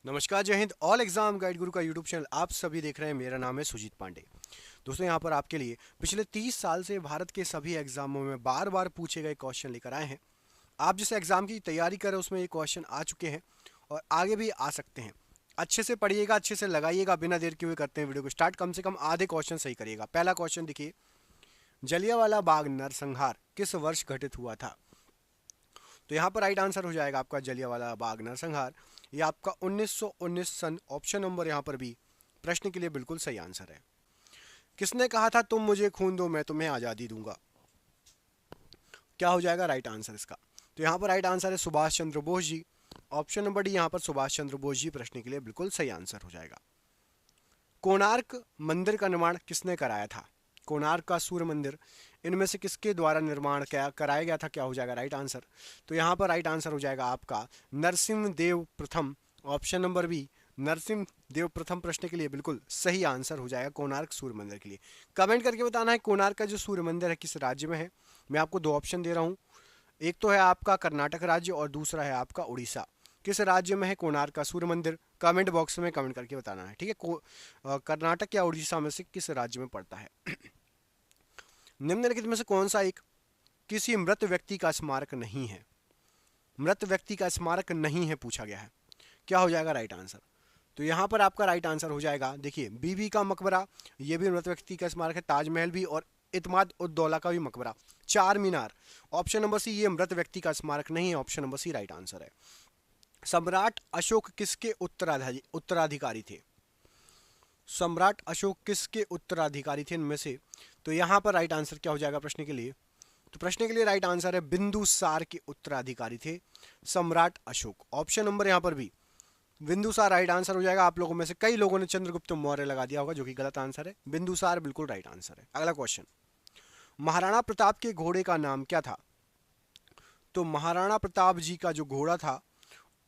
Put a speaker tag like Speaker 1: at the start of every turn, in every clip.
Speaker 1: नमस्कार, जय Hind. All exam guide गुरु का यूट्यूब चैनल आप सभी देख रहे हैं। मेरा नाम है सुजीत पांडे। दोस्तों, यहाँ पर आपके लिए पिछले 30 साल से भारत के सभी एग्जामों में बार बार पूछे गए क्वेश्चन लेकर आए हैं। आप जिस एग्जाम की तैयारी कर रहे हैं उसमें ये क्वेश्चन आ चुके हैं और आगे भी आ सकते हैं। अच्छे से पढ़िएगा, अच्छे से लगाइएगा। बिना देर के हुए करते हैं वीडियो को स्टार्ट। कम से कम आधे क्वेश्चन सही करिएगा। पहला क्वेश्चन देखिए, जलियांवाला बाग नरसंहार किस वर्ष घटित हुआ था? तो यहाँ पर राइट आंसर हो जाएगा आपका जलियांवाला बाग नरसंहार। ये आपका 1919 सन, ऑप्शन नंबर यहाँ पर भी प्रश्न के लिए बिल्कुल सही आंसर है। किसने कहा था तुम मुझे खून दो मैं तुम्हें आज़ादी दूंगा? क्या हो जाएगा राइट आंसर इसका? तो यहाँ पर राइट आंसर है सुभाष चंद्र बोस जी। ऑप्शन नंबर डी यहाँ पर सुभाष चंद्र बोस जी प्रश्न के लिए बिल्कुल सही आंसर हो जाएगा। कोणार्क मंदिर का निर्माण किसने कराया था? कोणार्क का सूर्य मंदिर इनमें से किसके द्वारा निर्माण कराया गया था? क्या हो जाएगा राइट आंसर? तो यहाँ पर राइट आंसर हो जाएगा आपका नरसिंहदेव प्रथम। ऑप्शन नंबर बी नरसिंहदेव प्रथम प्रश्न के लिए बिल्कुल सही आंसर हो जाएगा कोणार्क सूर्य मंदिर के लिए। कमेंट करके बताना है कोणार्क का जो सूर्य मंदिर है किस राज्य में है। मैं आपको दो ऑप्शन दे रहा हूँ। एक तो है आपका कर्नाटक राज्य और दूसरा है आपका उड़ीसा। किस राज्य में है कोणार्क का सूर्य मंदिर? कमेंट बॉक्स में कमेंट करके बताना है, ठीक है। कर्नाटक या उड़ीसा में से किस राज्य में पड़ता है? निम्नलिखित में से कौन सा एक किसी मृत व्यक्ति का स्मारक नहीं है? मृत व्यक्ति का स्मारक नहीं है पूछा गया है। क्या हो जाएगा राइट आंसर? तो यहाँ पर आपका राइट आंसर हो जाएगा, देखिए, बीबी का मकबरा, ये भी मृत व्यक्ति का स्मारक है। ताजमहल भी, और इत्माद उद दौला का भी मकबरा। चार मीनार, ऑप्शन नंबर सी, ये मृत व्यक्ति का स्मारक नहीं है। Option number C right answer है। सम्राट अशोक किसके उत्तराधिकारी थे? सम्राट अशोक किसके उत्तराधिकारी थे इनमें से? तो यहाँ पर राइट आंसर क्या हो जाएगा प्रश्न के लिए? तो प्रश्न के लिए राइट आंसर है बिंदुसार के उत्तराधिकारी थे सम्राट अशोक। ऑप्शन नंबर यहाँ पर भी बिंदुसार राइट आंसर हो जाएगा। आप लोगों में से कई लोगों ने चंद्रगुप्त मौर्य लगा दिया होगा, जो कि गलत आंसर है। बिंदुसार बिल्कुल राइट आंसर है। अगला क्वेश्चन, महाराणा प्रताप के घोड़े का नाम क्या था? तो महाराणा प्रताप जी का जो घोड़ा था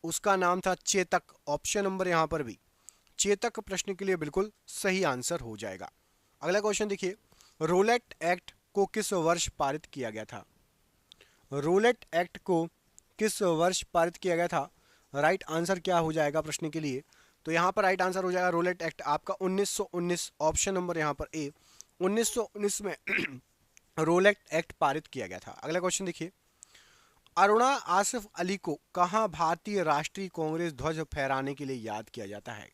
Speaker 1: उसका नाम था चेतक। ऑप्शन नंबर यहाँ पर भी चेतक प्रश्न के लिए बिल्कुल सही आंसर हो जाएगा। अगला क्वेश्चन देखिए, रोलेट एक्ट को किस वर्ष पारित किया गया था? रोलेट एक्ट को किस वर्ष पारित किया गया था? राइट आंसर क्या हो जाएगा प्रश्न के लिए? तो यहाँ पर राइट आंसर हो जाएगा रोलेट एक्ट आपका 1919। ऑप्शन नंबर यहाँ पर ए 1919 में रोलेट एक्ट पारित किया गया था। अगला क्वेश्चन देखिए, अरुणा आसिफ अली को कहाँ भारतीय राष्ट्रीय कांग्रेस ध्वज फहराने के लिए याद किया जाता है?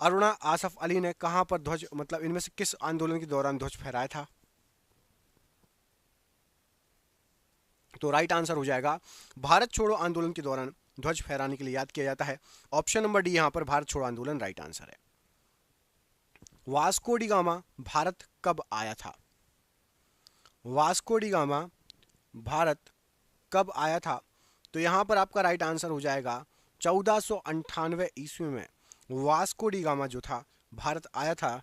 Speaker 1: अरुणा आसिफ अली ने कहां पर ध्वज, मतलब इनमें से किस आंदोलन के दौरान ध्वज फहराया था? तो राइट आंसर हो जाएगा भारत छोड़ो आंदोलन के दौरान ध्वज फहराने के लिए याद किया जाता है। ऑप्शन नंबर डी यहां पर भारत छोड़ो आंदोलन राइट आंसर है। वास्को डी गामा भारत कब आया था? वास्को डी गामा भारत कब आया था? तो यहां पर आपका राइट आंसर हो जाएगा 1498 ईस्वी में वास्को डी गामा जो था भारत आया था।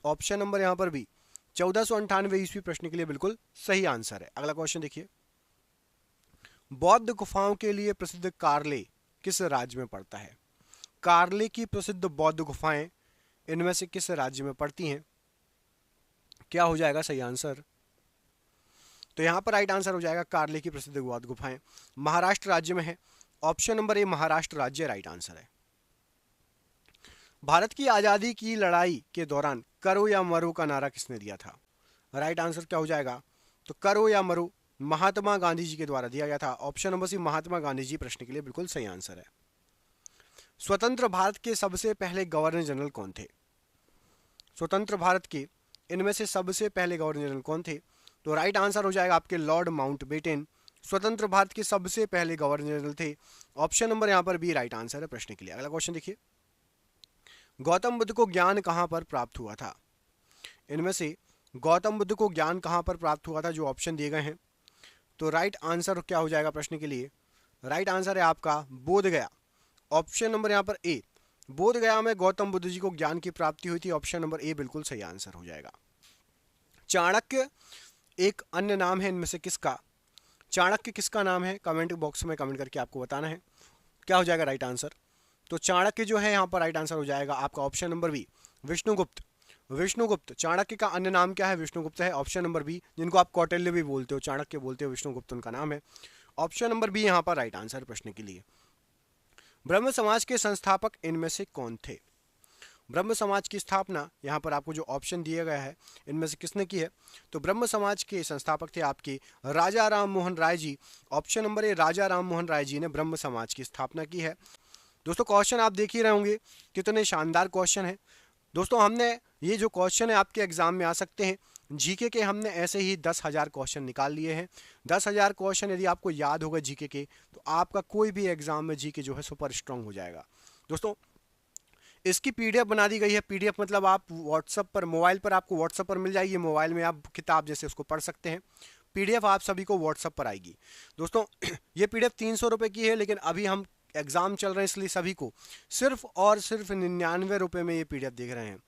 Speaker 1: ऑप्शन नंबर यहाँ पर भी 1498 ईस्वी प्रश्न के लिए बिल्कुल सही आंसर है। अगला क्वेश्चन देखिए, बौद्ध गुफाओं के लिए प्रसिद्ध कार्ले किस राज्य में पड़ता है? कार्ले की प्रसिद्ध बौद्ध गुफाएं इनमें से किस राज्य में पड़ती हैं? क्या हो जाएगा सही आंसर? तो यहाँ पर राइट आंसर हो जाएगा कार्ले की प्रसिद्ध बौद्ध गुफाएं महाराष्ट्र राज्य में है। ऑप्शन नंबर ए महाराष्ट्र राज्य राइट आंसर है। भारत की आज़ादी की लड़ाई के दौरान करो या मरो का नारा किसने दिया था? राइट आंसर क्या हो जाएगा? तो करो या मरो महात्मा गांधी जी के द्वारा दिया गया था। ऑप्शन नंबर सी महात्मा गांधी जी प्रश्न के लिए बिल्कुल सही आंसर है। स्वतंत्र भारत के सबसे पहले गवर्नर जनरल कौन थे? स्वतंत्र भारत के इनमें से सबसे पहले गवर्नर जनरल कौन थे? तो राइट आंसर हो जाएगा आपके लॉर्ड माउंटबेटन स्वतंत्र भारत के सबसे पहले गवर्नर जनरल थे। ऑप्शन नंबर यहाँ पर भी राइट आंसर है प्रश्न के लिए। अगला क्वेश्चन देखिए, गौतम बुद्ध को ज्ञान कहाँ पर प्राप्त हुआ था? इनमें से गौतम बुद्ध को ज्ञान कहाँ पर प्राप्त हुआ था जो ऑप्शन दिए गए हैं? तो राइट आंसर क्या हो जाएगा प्रश्न के लिए? राइट आंसर है आपका बोध गया। ऑप्शन नंबर यहाँ पर ए बोध गया में गौतम बुद्ध जी को ज्ञान की प्राप्ति हुई थी। ऑप्शन नंबर ए बिल्कुल सही आंसर हो जाएगा। चाणक्य एक अन्य नाम है इनमें से किसका? चाणक्य किसका नाम है? कमेंट बॉक्स में कमेंट करके आपको बताना है। क्या हो जाएगा राइट आंसर? तो चाणक्य जो है यहाँ पर राइट आंसर हो जाएगा आपका option number B Vishnugupta. Vishnugupta Chanakya का अन्य नाम क्या है? विष्णुगुप्त है। ऑप्शन नंबर बी, जिनको आप कौटिल्य भी बोलते हो, चाणक्य बोलते हो, विष्णुगुप्त उनका नाम है। ऑप्शन नंबर बी यहाँ पर राइट आंसर प्रश्न के लिए। ब्रह्म समाज के संस्थापक इनमें से कौन थे? ब्रह्म समाज की स्थापना यहाँ पर आपको जो ऑप्शन दिया गया है इनमें से किसने की है? तो ब्रह्म समाज के संस्थापक थे आपके राजा राम मोहन राय जी। ऑप्शन नंबर ए, राजा राम मोहन राय जी ने ब्रह्म समाज की स्थापना की है। दोस्तों क्वेश्चन आप देख ही रहे होंगे कितने शानदार क्वेश्चन है। दोस्तों हमने ये जो क्वेश्चन है आपके एग्जाम में आ सकते हैं, जीके के हमने ऐसे ही 10,000 क्वेश्चन निकाल लिए हैं। 10,000 क्वेश्चन यदि आपको याद होगा जीके के, तो आपका कोई भी एग्जाम में जीके जो है सुपर स्ट्रांग हो जाएगा। दोस्तों इसकी पीडीएफ बना दी गई है। पीडीएफ मतलब आप व्हाट्सएप पर, मोबाइल पर आपको व्हाट्सएप पर मिल जाएगी, मोबाइल में आप किताब जैसे उसको पढ़ सकते हैं। पीडीएफ आप सभी को व्हाट्सएप पर आएगी। दोस्तों ये पीडीएफ 300 रुपये की है, लेकिन अभी हम एग्जाम चल रहे हैं इसलिए सभी को सिर्फ और सिर्फ 99 रुपये में ये पीडीएफ देख रहे हैं।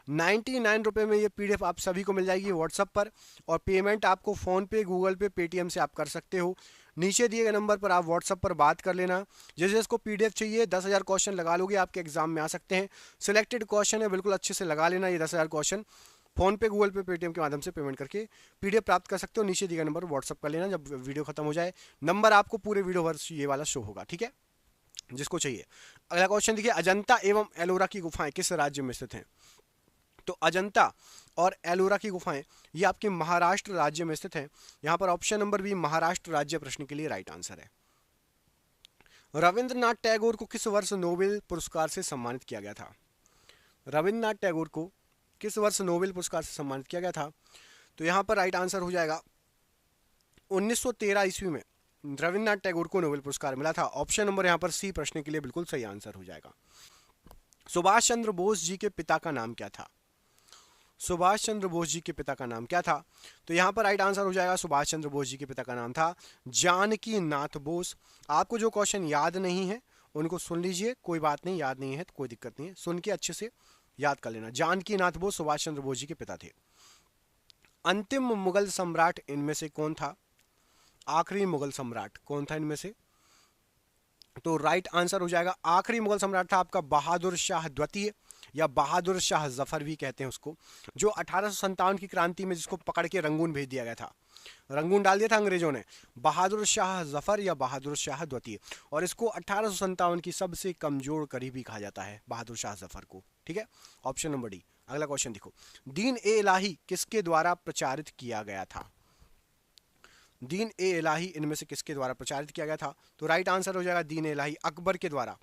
Speaker 1: 99 रुपये में ये पीडीएफ आप सभी को मिल जाएगी व्हाट्सएप पर, और पेमेंट आपको फ़ोन पे, गूगल पे, पेटीएम से आप कर सकते हो। नीचे दिए गए नंबर पर आप व्हाट्सएप पर बात कर लेना। जैसे इसको पीडीएफ चाहिए, 10,000 क्वेश्चन लगा लोगे, आपके एग्जाम में आ सकते हैं। सिलेक्टेड क्वेश्चन है, बिल्कुल अच्छे से लगा लेना। ये 10,000 क्वेश्चन फ़ोन पे, गूगल पे, पेटीएम के माध्यम से पेमेंट करके पीडीएफ प्राप्त कर सकते हो। नीचे दिए गए नंबर पर व्हाट्सएप कर लेना। जब वीडियो खत्म हो जाए नंबर आपको पूरे वीडियो भर ये वाला शो होगा, ठीक है, जिसको चाहिए। अगला क्वेश्चन देखिए, अजंता एवं एलोरा की गुफाएं किस राज्य में स्थित हैं? तो अजंता और एलोरा की गुफाएं ये आपके महाराष्ट्र राज्य में स्थित हैं। यहां पर ऑप्शन नंबर बी, महाराष्ट्र राज्य, प्रश्न के लिए राइट आंसर है। रविंद्रनाथ टैगोर को किस वर्ष नोबेल पुरस्कार से सम्मानित किया गया था? रविंद्रनाथ टैगोर को किस वर्ष नोबेल पुरस्कार से सम्मानित किया गया था? तो यहां पर राइट आंसर हो जाएगा 1913 ईस्वी में रविंद्रनाथ टैगोर को नोबेल पुरस्कार मिला था। ऑप्शन नंबर यहां पर सी, प्रश्न के लिए बिल्कुल सही आंसर हो जाएगा। सुभाष चंद्र बोस जी के पिता का नाम क्या था? सुभाष चंद्र बोस जी के पिता का नाम क्या था? तो यहाँ पर राइट आंसर हो जाएगा, सुभाष चंद्र बोस जी के पिता का नाम था जानकी नाथ बोस। आपको जो क्वेश्चन याद नहीं है उनको सुन लीजिए, कोई बात नहीं, याद नहीं है तो कोई दिक्कत नहीं है, सुन के अच्छे से याद कर लेना। जानकी नाथ बोस सुभाष चंद्र बोस जी के पिता थे। अंतिम मुगल सम्राट इनमें से कौन था? आखिरी मुगल सम्राट कौन था इनमें से? तो राइट आंसर हो जाएगा, आखिरी मुगल सम्राट था आपका बहादुर शाह द्वितीय, या बहादुर शाह जफर भी कहते हैं उसको, जो 1857 की क्रांति में जिसको पकड़ के रंगून भेज दिया गया था, रंगून डाल दिया था अंग्रेजों ने। बहादुर शाह जफर या बहादुर शाह द्वितीय, और इसको 1857 की सबसे कमजोर करीबी कहा जाता है बहादुर शाह जफर को, ठीक है। Option number D. अगला क्वेश्चन देखो, दीन ए इलाही किसके द्वारा प्रचारित किया गया था? दीन ए इलाही इनमें से किसके द्वारा प्रचारित किया गया था? तो राइट आंसर हो जाएगा दीन ए इलाही अकबर के द्वारा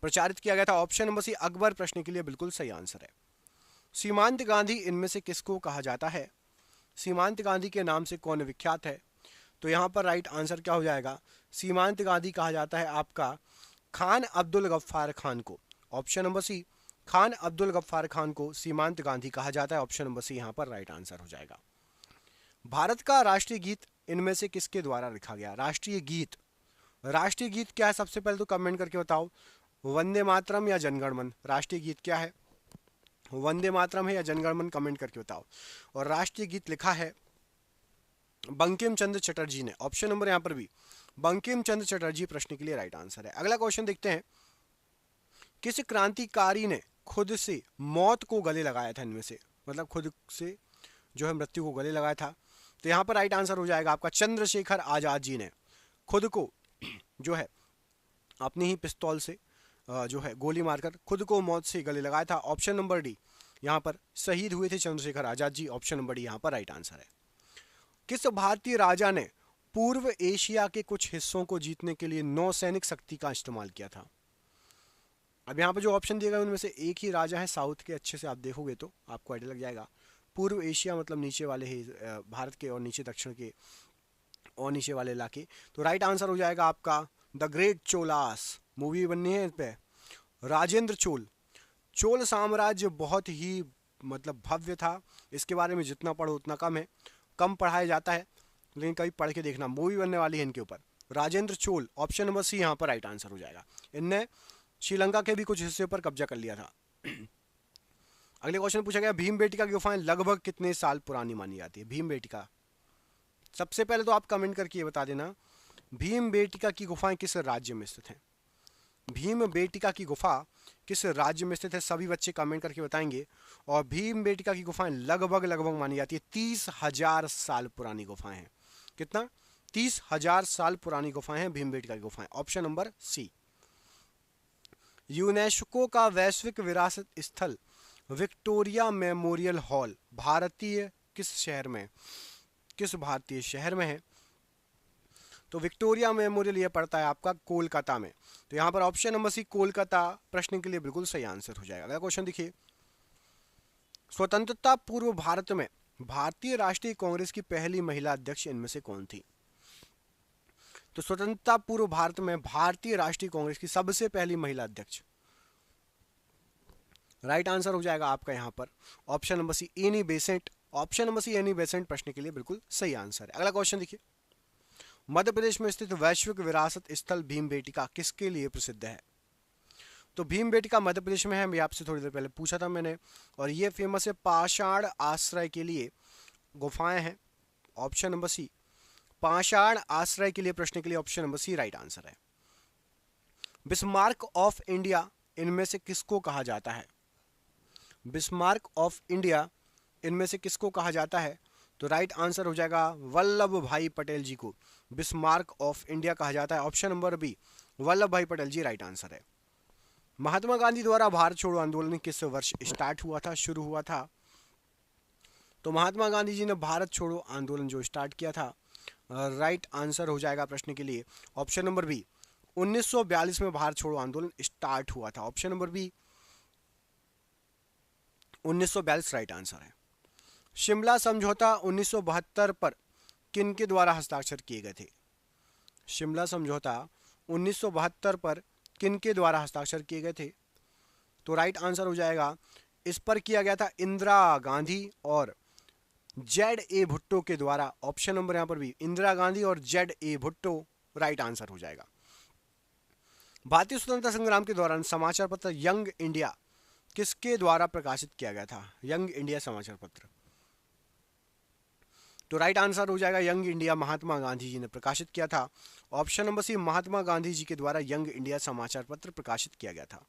Speaker 1: प्रचारित किया गया था। ऑप्शन नंबर सी अकबर, प्रश्न के लिए बिल्कुल सही आंसर है। सीमांत गांधी इनमें से किसको कहा जाता है? सीमांत गांधी के नाम से कौन विख्यात है? तो यहां पर राइट आंसर क्या हो जाएगा, सीमांत गांधी कहा जाता है आपका खान अब्दुल गफ्फार खान को। Option number C, Khan Abdul Ghaffar Khan को सीमांत गांधी कहा जाता है। ऑप्शन नंबर सी यहां पर राइट आंसर हो जाएगा। भारत का राष्ट्रीय गीत इनमें से किसके द्वारा लिखा गया? राष्ट्रीय गीत, राष्ट्रीय गीत क्या है सबसे पहले तो कमेंट करके बताओ। वंदे मातरम या जनगण मन? राष्ट्रीय गीत क्या है, वंदे मातरम है या जनगण मन? कमेंट करके बताओ। और राष्ट्रीय गीत लिखा है बंकिम चंद्र चटर्जी ने। ऑप्शन नंबर यहां पर भी बंकिम चंद्र चटर्जी, प्रश्न के लिए राइट आंसर है। अगला क्वेश्चन देखते हैं, किस क्रांतिकारी ने खुद से मौत को गले लगाया था? इनमें से मतलब खुद से जो है मृत्यु को गले लगाया था। तो यहां पर राइट आंसर हो जाएगा आपका चंद्रशेखर आजाद जी ने खुद को जो है अपनी ही पिस्तौल से जो है गोली मारकर खुद को मौत से गले लगाया था। ऑप्शन नंबर डी, यहां पर शहीद हुए थे Chandrashekhar Azad ji. Option number D यहां पर राइट आंसर है। किस भारतीय राजा ने पूर्व एशिया के कुछ हिस्सों को जीतने के लिए नौसैनिक शक्ति का इस्तेमाल किया था? अब यहाँ पर जो ऑप्शन दिए गए उनमें से एक ही राजा है साउथ के, अच्छे से आप देखोगे तो आपको आइडिया लग जाएगा। पूर्व एशिया मतलब नीचे वाले ही भारत के, और नीचे दक्षिण के और नीचे वाले इलाके। तो राइट आंसर हो जाएगा आपका द ग्रेट चोलास, मूवी बननी है इस पे, राजेंद्र चोल। चोल साम्राज्य बहुत ही मतलब भव्य था, इसके बारे में जितना पढ़ो उतना कम है, कम पढ़ाया जाता है, लेकिन कभी पढ़ के देखना, मूवी बनने वाली है इनके ऊपर, Rajendra Chola. Option number C यहाँ पर राइट आंसर हो जाएगा। इनने श्रीलंका के भी कुछ हिस्से पर कब्जा कर लिया था। अगले क्वेश्चन पूछा गया, भीमबेटका की गुफाएं लगभग कितने साल पुरानी मानी जाती है? भीमबेटका, सबसे पहले तो आप कमेंट करके ये बता देना, भीमबेटका की गुफाएं किस राज्य में स्थित हैं? भीमबेटका की गुफा किस राज्य में स्थित है? सभी बच्चे कमेंट करके बताएंगे। और भीमबेटका की गुफाएं लगभग मानी जाती है 30,000 साल पुरानी गुफाएं हैं। कितना? 30,000 साल पुरानी गुफाएं हैं भीमबेटका की गुफाएं। ऑप्शन नंबर सी। यूनेस्को का वैश्विक विरासत स्थल विक्टोरिया मेमोरियल हॉल भारतीय किस शहर में, किस भारतीय शहर में है? तो विक्टोरिया मेमोरियल ये पड़ता है आपका कोलकाता में। तो यहाँ पर ऑप्शन नंबर सी कोलकाता प्रश्न के लिए बिल्कुल सही आंसर हो जाएगा। अगला क्वेश्चन देखिए, स्वतंत्रता पूर्व भारत में भारतीय राष्ट्रीय कांग्रेस की पहली महिला अध्यक्ष इनमें से कौन थी? तो स्वतंत्रता पूर्व भारत में भारतीय राष्ट्रीय कांग्रेस की सबसे पहली महिला अध्यक्ष, राइट आंसर हो जाएगा आपका यहाँ पर option number see Annie Besant. Option number see Annie Besant प्रश्न के लिए बिल्कुल सही आंसर है। अगला क्वेश्चन देखिए, मध्य प्रदेश में स्थित वैश्विक विरासत स्थल भीमबेटका किसके लिए प्रसिद्ध है? तो भीमबेटका मध्य प्रदेश में है, मैं आपसे थोड़ी देर पहले पूछा था मैंने, और ये फेमस है पाषाण आश्रय के लिए, गुफाएं हैं। ऑप्शन नंबर सी पाषाण आश्रय के लिए प्रश्न के लिए option number C right answer है। बिस्मार्क ऑफ इंडिया इनमें से किसको कहा जाता है? बिस्मार्क ऑफ इंडिया इनमें से किसको कहा जाता है? तो राइट आंसर हो जाएगा वल्लभ भाई पटेल जी को बिस्मार्क ऑफ इंडिया कहा जाता है। ऑप्शन नंबर बी वल्लभ भाई पटेल जी राइट आंसर है। महात्मा गांधी द्वारा भारत छोड़ो आंदोलन किस वर्ष स्टार्ट हुआ था, शुरू हुआ था? तो महात्मा गांधी जी ने भारत छोड़ो आंदोलन जो स्टार्ट किया था, राइट आंसर हो जाएगा प्रश्न के लिए ऑप्शन नंबर बी 1942 में भारत छोड़ो आंदोलन स्टार्ट हुआ था। Option number B 1942 right answer है। शिमला समझौता 1972 पर किन के द्वारा हस्ताक्षर किए गए थे? शिमला समझौता 1972 पर किन के द्वारा हस्ताक्षर किए गए थे? तो राइट आंसर हो जाएगा, इस पर किया गया था इंदिरा गांधी और जेड ए भुट्टो के द्वारा। ऑप्शन नंबर यहां पर भी इंदिरा गांधी और Z A Bhutto right answer हो जाएगा। भारतीय स्वतंत्रता संग्राम के दौरान समाचार पत्र यंग इंडिया किसके द्वारा प्रकाशित किया गया था? यंग इंडिया समाचार पत्र, तो राइट आंसर हो जाएगा यंग इंडिया महात्मा गांधी जी ने प्रकाशित किया था। ऑप्शन नंबर सी महात्मा गांधी जी के द्वारा यंग इंडिया समाचार पत्र प्रकाशित किया गया था।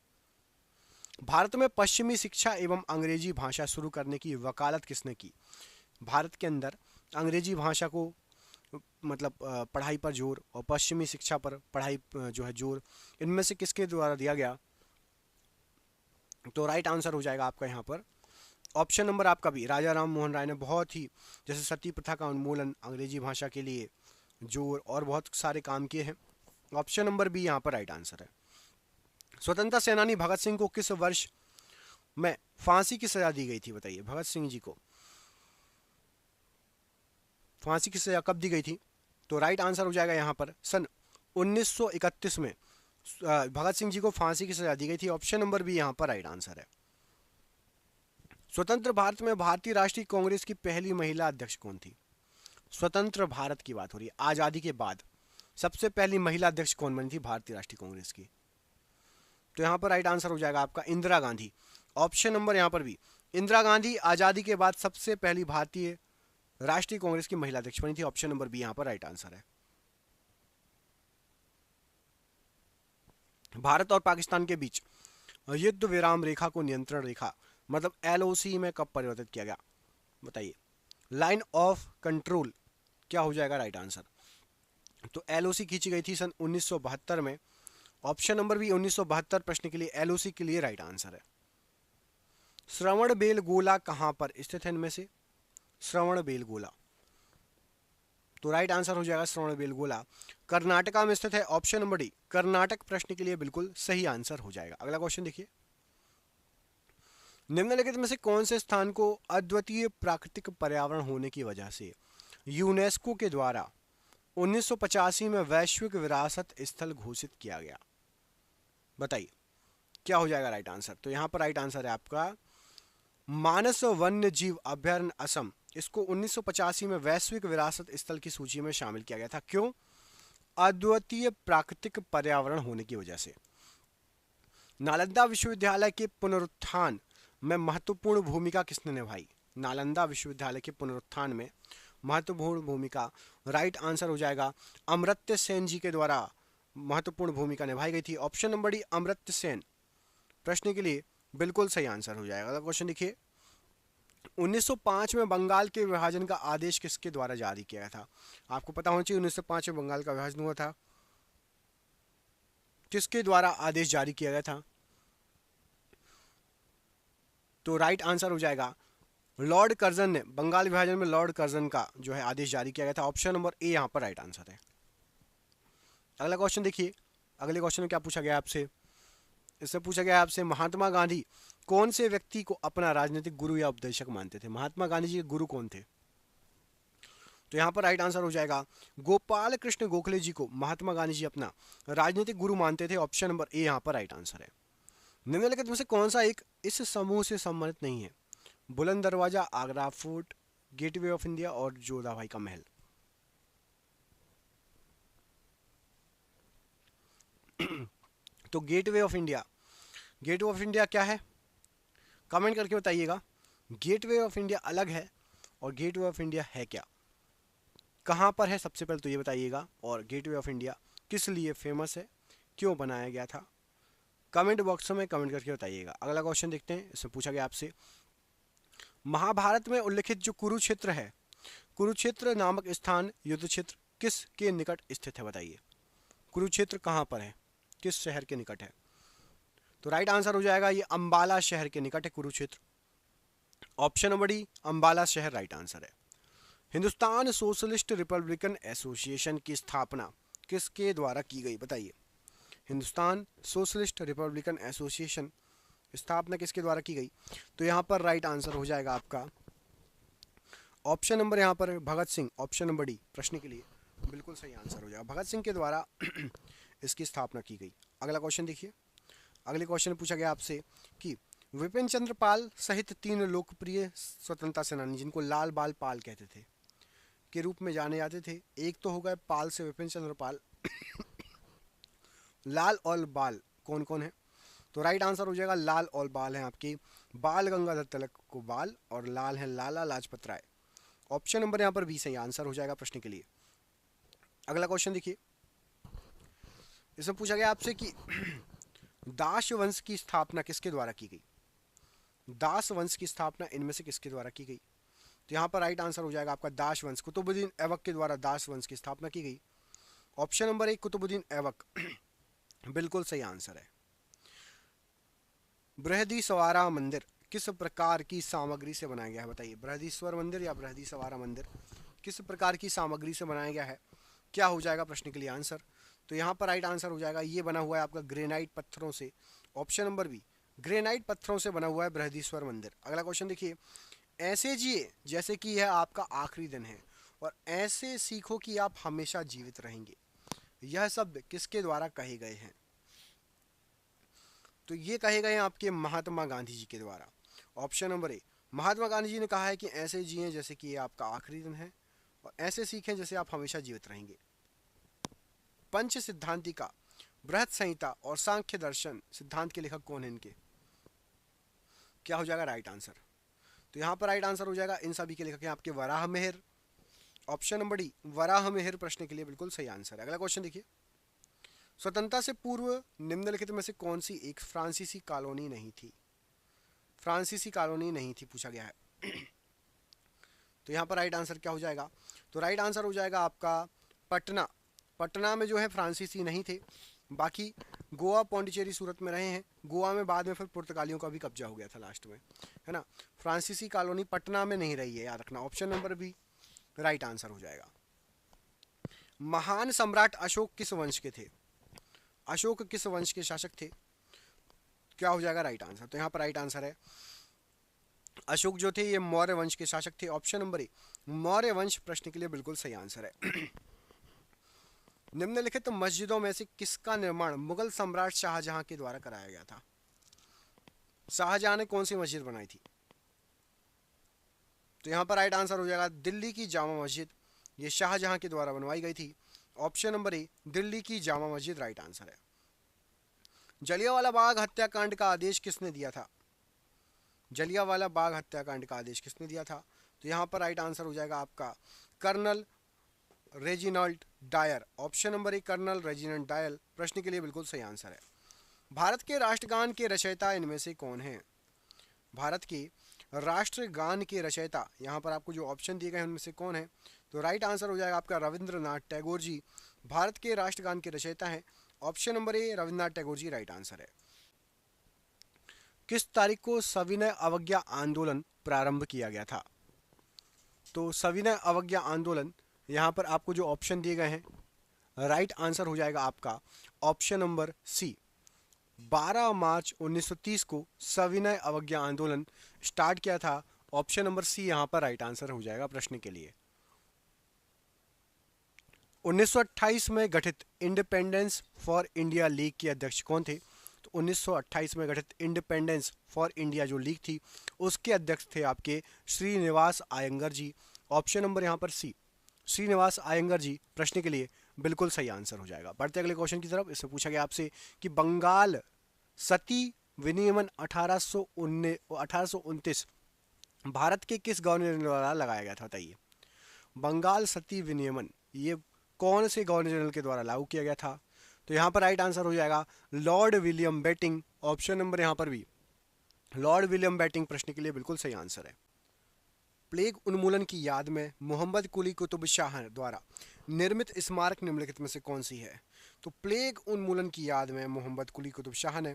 Speaker 1: भारत में पश्चिमी शिक्षा एवं अंग्रेजी भाषा शुरू करने की वकालत किसने की? भारत के अंदर अंग्रेजी भाषा को मतलब पढ़ाई पर जोर और पश्चिमी शिक्षा पर पढ़ाई जो है जोर, इनमें से किसके द्वारा दिया गया? तो राइट आंसर हो जाएगा आपका यहाँ पर ऑप्शन नंबर आपका भी राजा राम मोहन राय ने बहुत ही, जैसे सती प्रथा का उन्मूलन, अंग्रेजी भाषा के लिए जोर और बहुत सारे काम किए हैं। ऑप्शन नंबर बी यहाँ पर राइट आंसर है। स्वतंत्रता सेनानी भगत सिंह को किस वर्ष में फांसी की सजा दी गई थी? बताइए, भगत सिंह जी को फांसी की सजा कब दी गई थी? तो राइट आंसर हो जाएगा यहाँ पर सन 1931 में भगत सिंह जी को फांसी की सजा दी गई थी। ऑप्शन नंबर बी यहाँ पर राइट आंसर है। स्वतंत्र भारत में भारतीय राष्ट्रीय कांग्रेस की पहली महिला अध्यक्ष कौन थी? स्वतंत्र भारत की बात हो रही है, आजादी के बाद सबसे पहली महिला अध्यक्ष कौन बनी थी भारतीय राष्ट्रीय कांग्रेस की? तो यहाँ पर राइट आंसर हो जाएगा आपका इंदिरा गांधी। ऑप्शन नंबर यहाँ पर भी इंदिरा गांधी आजादी के बाद सबसे पहली भारतीय राष्ट्रीय कांग्रेस की महिला अध्यक्ष बनी थी। ऑप्शन नंबर बी यहाँ पर राइट आंसर है। भारत और पाकिस्तान के बीच युद्ध विराम रेखा को नियंत्रण रेखा मतलब LOC में कब परिवर्तित किया गया? बताइए, लाइन ऑफ कंट्रोल क्या हो जाएगा राइट आंसर? तो LOC खींची गई थी सन 1972 में। ऑप्शन नंबर भी 1972 प्रश्न के लिए LOC के लिए राइट आंसर है। श्रवण बेलगोला कहां पर स्थित है? इनमें से श्रवण बेलगोला, तो राइट आंसर हो जाएगा श्रवण बेलगोला कर्नाटका में स्थित है। ऑप्शन नंबर डी कर्नाटक प्रश्न के लिए बिल्कुल सही आंसर हो जाएगा। अगला क्वेश्चन देखिए, निम्नलिखित में से कौन से स्थान को अद्वितीय प्राकृतिक पर्यावरण होने की वजह से यूनेस्को के द्वारा 1985 में वैश्विक विरासत स्थल घोषित किया गया? बताइए क्या हो जाएगा राइट आंसर? तो यहाँ पर राइट आंसर है आपका मानस वन्य जीव अभ्यारण्य असम। इसको 1985 में वैश्विक विरासत स्थल की सूची में शामिल किया गया था। क्यों? अद्वितीय प्राकृतिक पर्यावरण होने की वजह से। नालंदा विश्वविद्यालय के पुनरुत्थान में महत्वपूर्ण भूमिका किसने निभाई? नालंदा विश्वविद्यालय के पुनरुत्थान में महत्वपूर्ण भूमिका राइट आंसर हो जाएगा अमर्त्य सेन जी के द्वारा महत्वपूर्ण भूमिका निभाई गई थी। Option number D Amartya Sen प्रश्न के लिए बिल्कुल सही आंसर हो जाएगा। अगला क्वेश्चन देखिए, 1905 में बंगाल के विभाजन का आदेश किसके द्वारा जारी किया गया था? आपको पता होना चाहिए 1905 में बंगाल का विभाजन हुआ था, किसके द्वारा आदेश जारी किया गया था? तो राइट आंसर हो जाएगा लॉर्ड कर्जन ने, बंगाल विभाजन में लॉर्ड कर्जन का जो है आदेश जारी किया गया था। ऑप्शन नंबर ए यहाँ पर राइट आंसर है। अगला क्वेश्चन देखिए, अगले क्वेश्चन में क्या पूछा गया आपसे, इससे पूछा गया आपसे महात्मा गांधी कौन से व्यक्ति को अपना राजनीतिक गुरु या उपदेशक मानते थे? महात्मा गांधी जी के गुरु कौन थे? तो यहाँ पर राइट आंसर हो जाएगा गोपाल कृष्ण गोखले जी को महात्मा गांधी जी अपना राजनीतिक गुरु मानते थे। ऑप्शन नंबर ए यहाँ पर राइट आंसर है। निम्नलिखित में से कौन सा एक इस समूह से सम्मानित नहीं है? बुलंद दरवाजा, Agra fort, gateway of India और जोधाबाई का महल। तो gateway of India, gateway of India क्या है? कमेंट करके बताइएगा। गेटवे ऑफ इंडिया अलग है और गेटवे ऑफ इंडिया है क्या, कहाँ पर है, सबसे पहले तो ये बताइएगा। और गेटवे ऑफ इंडिया किस लिए फेमस है, क्यों बनाया गया था, कमेंट बॉक्स में कमेंट करके बताइएगा। अगला क्वेश्चन देखते हैं, इसमें पूछा गया आपसे महाभारत में उल्लिखित जो कुरुक्षेत्र है, कुरुक्षेत्र नामक स्थान युद्ध क्षेत्र किस के निकट स्थित है? बताइए कुरुक्षेत्र कहाँ पर है, किस शहर के निकट है? तो राइट आंसर हो जाएगा ये अंबाला शहर के निकट है Kurukshetra. Option number D Ambala शहर राइट आंसर है। हिंदुस्तान सोशलिस्ट रिपब्लिकन एसोसिएशन की स्थापना किसके द्वारा की गई? बताइए हिंदुस्तान सोशलिस्ट रिपब्लिकन एसोसिएशन स्थापना किसके द्वारा की गई? तो यहाँ पर राइट आंसर हो जाएगा आपका ऑप्शन नंबर यहाँ पर Bhagat Singh, option number D प्रश्न के लिए बिल्कुल सही आंसर हो जाएगा, भगत सिंह के द्वारा इसकी स्थापना की गई। अगला क्वेश्चन देखिए, अगले क्वेश्चन में पूछा गया आपसे कि विपिन चंद्र पाल सहित 3 लोकप्रिय स्वतंत्रता सेनानी जिनको लाल बाल पाल कहते थे के रूप में जाने जाते थे, एक तो हो गए पाल से विपिन चंद्र पाल लाल और बाल कौन कौन है? तो राइट आंसर हो जाएगा लाल और बाल हैं आपके बाल गंगाधर तिलक को बाल और लाल है लाला लाजपत राय। ऑप्शन नंबर यहाँ पर बी सही आंसर हो जाएगा प्रश्न के लिए। अगला क्वेश्चन देखिए, इसमें पूछा गया आपसे कि दास वंश की स्थापना किसके द्वारा की गई? दास वंश की स्थापना इनमें से किसके द्वारा की गई? तो यहाँ पर राइट आंसर हो जाएगा आपका दास वंश, कुतुबुद्दीन ऐबक के द्वारा दास वंश की स्थापना की गई। Option number A Qutbuddin Aibak बिल्कुल सही आंसर है। बृहदीश्वरा मंदिर किस प्रकार की सामग्री से बनाया गया है? बताइए बृहदीश्वर मंदिर या बृहदीश्वरा मंदिर किस प्रकार की सामग्री से बनाया गया है? क्या हो जाएगा प्रश्न के लिए आंसर? तो यहाँ पर राइट आंसर हो जाएगा ये बना हुआ है आपका ग्रेनाइट पत्थरों से। ऑप्शन नंबर बी ग्रेनाइट पत्थरों से बना हुआ है बृहदीश्वर मंदिर। अगला क्वेश्चन देखिए, ऐसे जिए जैसे कि यह आपका आखिरी दिन है और ऐसे सीखो कि आप हमेशा जीवित रहेंगे, यह शब्द किसके द्वारा कहे गए हैं? तो ये कहे गए हैं आपके महात्मा गांधी जी के द्वारा। ऑप्शन नंबर ए महात्मा गांधी जी ने कहा है कि ऐसे जिए जैसे कि ये आपका आखिरी दिन है और ऐसे सीखें जैसे आप हमेशा जीवित रहेंगे। पंच सिद्धांतिका, बृहत संहिता और सांख्य दर्शन सिद्धांत के लेखक कौन है इनके? क्या हो जाएगा राइट आंसर? तो यहाँ पर राइट आंसर हो जाएगा इन सभी के लेखक हैं आपके Varaha Mihir. Option number D Varaha Mihir प्रश्न के लिए बिल्कुल सही आंसर है। अगला क्वेश्चन देखिए, स्वतंत्रता से पूर्व निम्नलिखित में से कौन सी एक फ्रांसीसी कॉलोनी नहीं थी? फ्रांसीसी कॉलोनी नहीं थी पूछा गया है। तो यहाँ पर राइट आंसर क्या हो जाएगा? तो राइट आंसर हो जाएगा आपका पटना। पटना में जो है फ्रांसीसी नहीं थे, बाकी गोवा, पौंडीचेरी, सूरत में रहे हैं। गोवा में बाद में फिर पुर्तगालियों का भी कब्जा हो गया था लास्ट में, है ना। फ्रांसीसी कॉलोनी पटना में नहीं रही है, याद रखना। Option number B right answer हो जाएगा। महान सम्राट अशोक किस वंश के थे? अशोक किस वंश के शासक थे? क्या हो जाएगा राइट आंसर? तो यहाँ पर राइट आंसर है अशोक जो थे ये मौर्य वंश के शासक थे। ऑप्शन नंबर ए मौर्य वंश प्रश्न के लिए बिल्कुल सही आंसर है। निम्नलिखित मस्जिदों में से किसका निर्माण मुगल सम्राट शाहजहां के द्वारा कराया गया था? शाहजहां ने कौन सी मस्जिद बनाई थी? तो यहाँ पर राइट आंसर हो जाएगा दिल्ली की जामा मस्जिद, ये शाहजहां के द्वारा बनवाई गई थी। ऑप्शन नंबर ए दिल्ली की जामा मस्जिद राइट आंसर है। जलियांवाला बाग हत्याकांड का आदेश किसने दिया था? जलियांवाला बाग हत्याकांड का आदेश किसने दिया था? तो यहाँ पर राइट आंसर हो जाएगा आपका colonel Reginald Dyer. Option number A colonel Reginald Dyer प्रश्न के लिए बिल्कुल सही आंसर है। भारत के राष्ट्रगान के रचयिता इनमें से कौन है? भारत के राष्ट्रगान के रचयिता यहाँ पर आपको जो ऑप्शन दिए गए उनमें से कौन है? तो राइट आंसर हो जाएगा आपका रविंद्रनाथ टैगोर जी भारत के राष्ट्रगान के रचयिता हैं। Option number A Rabindranath Tagore ji right answer है। किस तारीख को सविनय अवज्ञा आंदोलन प्रारंभ किया गया था? तो सविनय अवज्ञा आंदोलन, यहाँ पर आपको जो ऑप्शन दिए गए हैं, राइट आंसर हो जाएगा आपका ऑप्शन नंबर सी। 12 मार्च 1930 को सविनय अवज्ञा आंदोलन स्टार्ट किया था। ऑप्शन नंबर सी यहाँ पर राइट आंसर हो जाएगा प्रश्न के लिए। 1928 में गठित इंडिपेंडेंस फॉर इंडिया लीग के अध्यक्ष कौन थे? तो 1928 में गठित इंडिपेंडेंस फॉर इंडिया जो लीग थी उसके अध्यक्ष थे आपके श्रीनिवास आयंगर जी। ऑप्शन नंबर यहाँ पर सी, श्रीनिवास आयंगर जी प्रश्न के लिए बिल्कुल सही आंसर हो जाएगा। बढ़ते अगले क्वेश्चन की तरफ। इसमें पूछा गया आपसे कि बंगाल सती विनियमन 1829 भारत के किस गवर्नर द्वारा लगाया गया था? बताइए। बंगाल सती विनियमन ये कौन से गवर्नर जनरल के द्वारा लागू किया गया था? तो यहाँ पर राइट आंसर हो जाएगा Lord William Bentinck. Option number यहाँ पर भी लॉर्ड विलियम बेटिंग प्रश्न के लिए बिल्कुल सही आंसर है। प्लेग उन्मूलन की याद में मोहम्मद कुली कुतुब शाह द्वारा निर्मित स्मारक निम्नलिखित में से कौन सी है? तो प्लेग उन्मूलन की याद में मोहम्मद कुली कुतुब शाह ने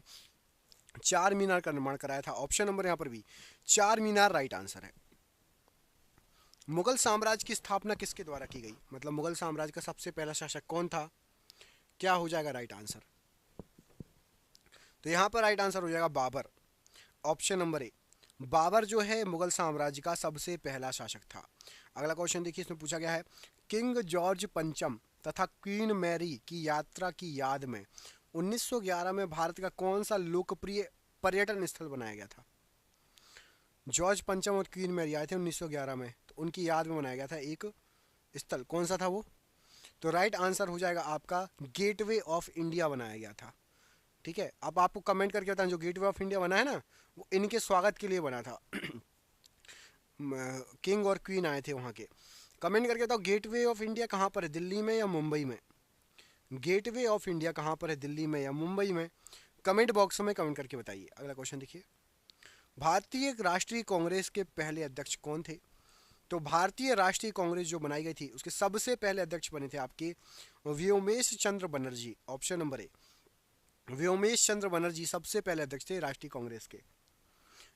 Speaker 1: चार मीनार का निर्माण कराया था। ऑप्शन नंबर यहाँ पर भी चार मीनार राइट आंसर है। मुगल साम्राज्य की स्थापना किसके द्वारा की गई? मतलब मुगल साम्राज्य का सबसे पहला शासक कौन था? क्या हो जाएगा राइट आंसर? तो यहाँ पर राइट आंसर हो जाएगा Babar. Option number A, Babar जो है मुगल साम्राज्य का सबसे पहला शासक था। अगला क्वेश्चन देखिए, इसमें पूछा गया है किंग जॉर्ज पंचम तथा क्वीन मैरी की यात्रा की याद में 1911 में भारत का कौन सा लोकप्रिय पर्यटन स्थल बनाया गया था? जॉर्ज पंचम और क्वीन मैरी आए थे 1911 में, तो उनकी याद में बनाया गया था एक स्थल। कौन सा था वो? तो राइट आंसर हो जाएगा आपका गेटवे ऑफ इंडिया बनाया गया था। ठीक है, अब आपको कमेंट करके बताएं जो गेटवे ऑफ इंडिया बना है ना वो इनके स्वागत के लिए बना था। किंग और क्वीन आए थे वहाँ के। कमेंट करके बताओ गेटवे ऑफ इंडिया कहाँ पर है, दिल्ली में या मुंबई में? गेटवे ऑफ इंडिया कहाँ पर है, दिल्ली में या मुंबई में? कमेंट बॉक्स में कमेंट करके बताइए। अगला क्वेश्चन देखिए, भारतीय राष्ट्रीय कांग्रेस के पहले अध्यक्ष कौन थे? तो भारतीय राष्ट्रीय कांग्रेस जो बनाई गई थी उसके सबसे पहले अध्यक्ष बने थे आपके Vyomesh Chandra Banerjee. Option number A, Vyomesh Chandra Banerjee सबसे पहले अध्यक्ष थे राष्ट्रीय कांग्रेस के।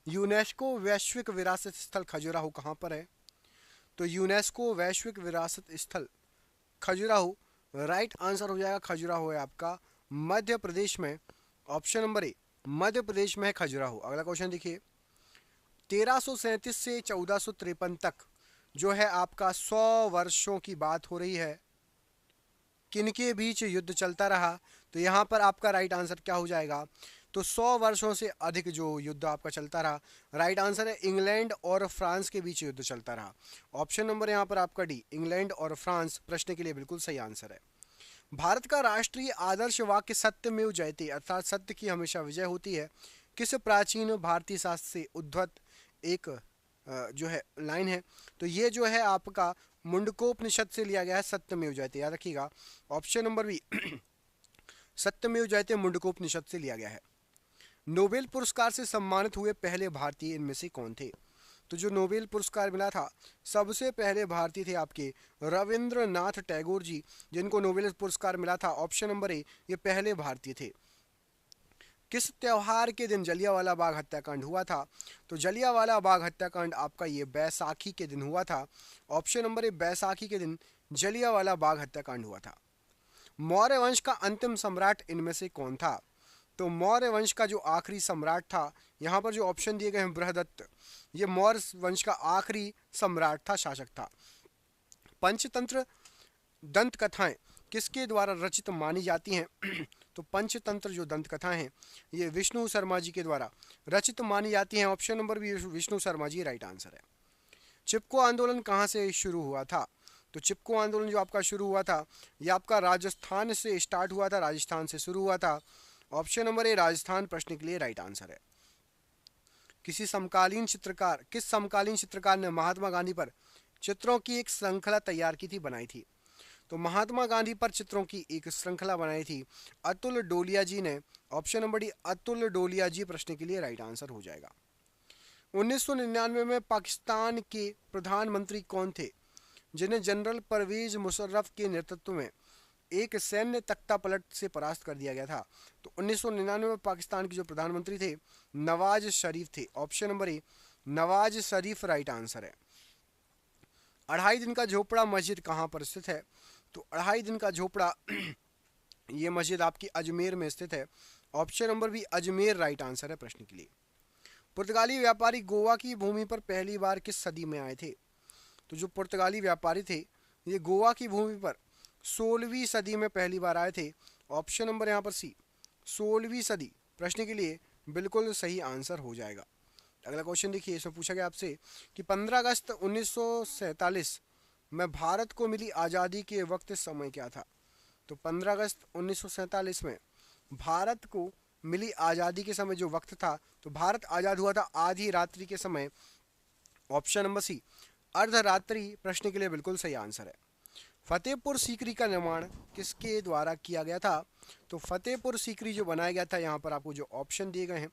Speaker 1: यूनेस्को वैश्विक विरासत स्थल खजुराहो कहाँ पर है? तो यूनेस्को वैश्विक विरासत स्थल खजुराहो राइट आंसर हो जाएगा। खजुराहो है आपका मध्य प्रदेश में। ऑप्शन नंबर ए, मध्य प्रदेश में है खजुराहो। अगला क्वेश्चन देखिए, 1337 से 1453 तक जो है आपका 100 वर्षों की बात हो रही है, किनके बीच युद्ध चलता रहा? तो यहाँ पर आपका राइट आंसर क्या हो जाएगा? तो 100 वर्षों से अधिक जो युद्ध आपका चलता रहा, राइट आंसर है इंग्लैंड और फ्रांस के बीच युद्ध चलता रहा। ऑप्शन नंबर यहाँ पर आपका डी, इंग्लैंड और फ्रांस प्रश्न के लिए बिल्कुल सही आंसर है। भारत का राष्ट्रीय आदर्श वाक्य सत्यमेव जयते अर्थात सत्य की हमेशा विजय होती है किस प्राचीन भारतीय शास्त्र से उद्धृत एक जो है लाइन है? तो ये जो है आपका मुंडकोपनिषद से लिया गया है, सत्यमेव जयते, याद रखिएगा। ऑप्शन नंबर बी सत्यमेव जयते मुंडकोपनिषद से लिया गया है। नोबेल पुरस्कार से सम्मानित हुए पहले भारतीय इनमें से कौन थे? तो जो नोबेल पुरस्कार मिला था सबसे पहले भारतीय थे आपके रविंद्रनाथ टैगोर जी, जिनको नोबेल पुरस्कार मिला था। ऑप्शन नंबर ए, ये पहले भारतीय थे। किस त्योहार के दिन जलियांवाला बाग हत्याकांड हुआ था? तो जलियांवाला बाग हत्याकांड आपका ये बैसाखी के दिन हुआ था। ऑप्शन नंबर ए, बैसाखी के दिन जलियांवाला बाग हत्याकांड हुआ था। मौर्य वंश का अंतिम सम्राट इनमें से कौन था? तो मौर्य वंश का जो आखिरी सम्राट था, यहाँ पर जो ऑप्शन दिए गए हैं बृहदत्त, ये मौर्य वंश का आखिरी सम्राट था, शासक था। पंचतंत्र दंत कथाएं किसके द्वारा रचित मानी जाती हैं? तो पंचतंत्र जो दंत कथाएं हैं ये विष्णु शर्मा जी के द्वारा रचित मानी जाती हैं। ऑप्शन नंबर भी विष्णु शर्मा जी राइट आंसर है। चिपको आंदोलन कहाँ से शुरू हुआ था? तो चिपको आंदोलन जो आपका शुरू हुआ था ये आपका राजस्थान से स्टार्ट हुआ था, राजस्थान से शुरू हुआ था। ऑप्शन नंबर ए, राजस्थान प्रश्न के लिए राइट आंसर है। किस समकालीन चित्रकार ने महात्मा गांधी पर चित्रों की एक श्रृंखला तैयार की थी, बनाई थी? तो महात्मा गांधी पर चित्रों की एक श्रृंखला बनाई थी अतुल डोलिया जी ने। ऑप्शन नंबर डी, अतुल डोलिया जी प्रश्न के लिए राइट आंसर हो जाएगा। 1999 में पाकिस्तान के प्रधानमंत्री कौन थे जिन्हें जनरल परवेज मुशर्रफ के नेतृत्व में एक सैन्य तख्ता पलट से परास्त कर दिया गया था? तो 1999 में पाकिस्तान के जो प्रधानमंत्री थे नवाज शरीफ थे। ऑप्शन नंबर ए नवाज शरीफ राइट आंसर है। अढ़ाई दिन का झोपड़ा मस्जिद कहाँ पर स्थित है? तो अढ़ाई दिन का झोपड़ा ये मस्जिद आपकी अजमेर में स्थित है। Option number B Ajmer right answer है प्रश्न के लिए। पुर्तगाली व्यापारी गोवा की भूमि पर पहली बार किस सदी में आए थे? तो जो पुर्तगाली व्यापारी थे ये गोवा की भूमि पर 16वीं सदी में पहली बार आए थे। ऑप्शन नंबर यहाँ पर सी 16वीं सदी प्रश्न के लिए बिल्कुल सही आंसर हो जाएगा। अगला क्वेश्चन देखिए, इसमें पूछा गया आपसे कि 15 अगस्त 1947 में भारत को मिली आज़ादी के वक्त समय क्या था? तो 15 अगस्त 1947 में भारत को मिली आज़ादी के समय जो वक्त था, तो भारत आज़ाद हुआ था आधी रात्रि के समय। ऑप्शन नंबर सी अर्धरात्रि प्रश्न के लिए बिल्कुल सही आंसर है। फतेहपुर सीकरी का निर्माण किसके द्वारा किया गया था? तो फतेहपुर सीकरी जो बनाया गया था, यहाँ पर आपको जो ऑप्शन दिए गए हैं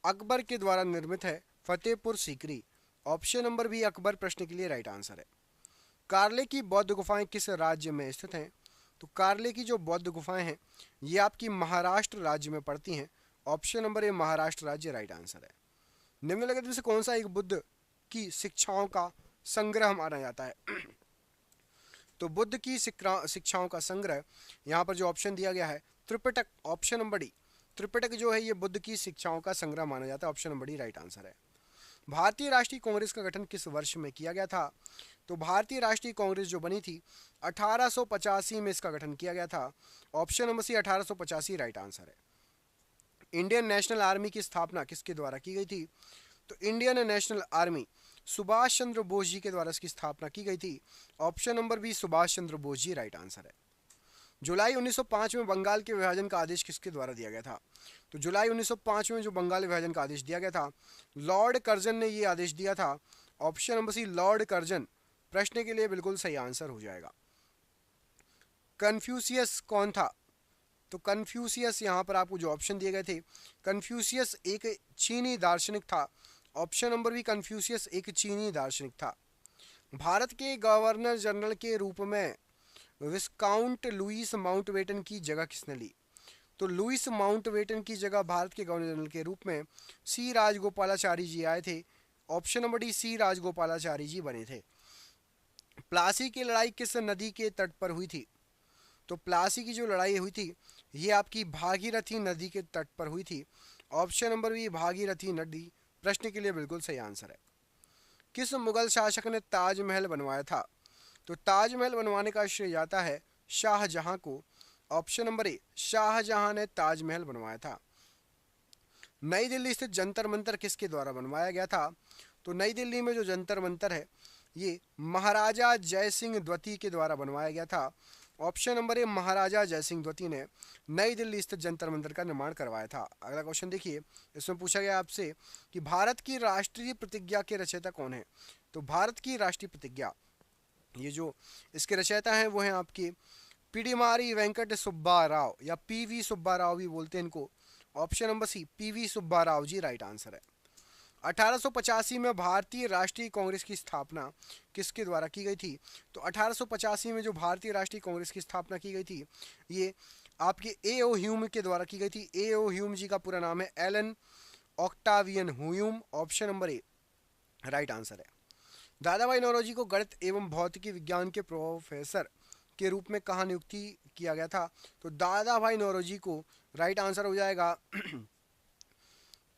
Speaker 1: अकबर के द्वारा निर्मित है Fatehpur Sikri. Option number B Akbar प्रश्न के लिए राइट आंसर है। कार्ले की बौद्ध गुफाएं किस राज्य में स्थित हैं? तो कार्ले की जो बौद्ध गुफाएं हैं ये आपकी महाराष्ट्र राज्य में पड़ती हैं। ऑप्शन नंबर ए महाराष्ट्र राज्य राइट आंसर है। निम्नलिखित में से कौन सा एक बुद्ध की शिक्षाओं का संग्रह माना जाता है? तो बुद्ध की शिक्षाओं का संग्रह यहाँ पर जो ऑप्शन दिया गया है Tripitaka. Option number D Tripitaka जो है ये बुद्ध की शिक्षाओं का संग्रह माना जाता है। Option number D right answer है। भारतीय राष्ट्रीय कांग्रेस का गठन किस वर्ष में किया गया था? तो भारतीय राष्ट्रीय कांग्रेस जो बनी थी 1885 में इसका गठन किया गया था। Option number C 1885 right answer है। इंडियन नेशनल आर्मी की स्थापना किसके द्वारा की गई थी? तो Indian National Army Subhash Chandra Bose ji के द्वारा इसकी स्थापना की गई थी। Option number B Subhash Chandra Bose ji right answer है। जुलाई 1905 में बंगाल के विभाजन का आदेश किसके द्वारा दिया गया था? तो जुलाई 1905 में जो बंगाल विभाजन का आदेश दिया गया था लॉर्ड कर्जन ने ये आदेश दिया था। Option number C Lord Curzon प्रश्न के लिए बिल्कुल सही आंसर हो जाएगा। कन्फ्यूशियस कौन था? तो कन्फ्यूशियस यहाँ पर आपको जो ऑप्शन दिए गए थे कन्फ्यूशियस एक चीनी दार्शनिक था। ऑप्शन नंबर बी कन्फ्यूशियस एक चीनी दार्शनिक था। भारत के गवर्नर जनरल के रूप में विस्काउंट लुईस माउंटबेटन की जगह किसने ली? तो लुईस माउंटबेटन की जगह भारत के गवर्नर जनरल के रूप में सी राजगोपालाचारी जी आए थे। Option number D C Rajagopalachari ji बने थे। प्लासी की लड़ाई किस नदी के तट पर हुई थी? तो प्लासी की जो लड़ाई हुई थी ये आपकी भागीरथी नदी के तट पर हुई थी। ऑप्शन नंबर बी भागीरथी नदी प्रश्न के लिए बिल्कुल सही आंसर है। किस मुगल शासक ने ताजमहल बनवाया था? तो ताजमहल बनवाने का श्रेय जाता है शाहजहां को। ऑप्शन नंबर ए शाहजहां ने ताजमहल बनवाया था। नई दिल्ली स्थित जंतर मंतर किसके द्वारा बनवाया गया था? तो नई दिल्ली में जो जंतर मंतर है ये महाराजा जय सिंह द्वितीय के द्वारा बनवाया गया था। ऑप्शन नंबर ए महाराजा जय सिंह द्वितीय ने नई दिल्ली स्थित जंतर मंतर का निर्माण करवाया था। अगला क्वेश्चन देखिए, इसमें पूछा गया आपसे कि भारत की राष्ट्रीय प्रतिज्ञा के रचयिता कौन है? तो भारत की राष्ट्रीय प्रतिज्ञा ये जो इसके रचयिता हैं वो हैं आपके पिडिमारी वेंकट सुब्बा राव या पीवी सुब्बा राव भी बोलते हैं इनको। Option number C PV Subba Rao ji right answer है। 1885 में भारतीय राष्ट्रीय कांग्रेस की स्थापना किसके द्वारा की गई थी? तो 1885 में जो भारतीय राष्ट्रीय कांग्रेस की स्थापना की गई थी ये आपके ए.ओ. ह्यूम के द्वारा की गई थी। ए.ओ. ह्यूम जी का पूरा नाम है Allan Octavian Hume. Option number A right answer है। दादा भाई नौरोजी को गणित एवं भौतिकी विज्ञान के प्रोफेसर के रूप में कहाँ नियुक्ति किया गया था? तो दादा भाई नौरोजी को राइट आंसर हो जाएगा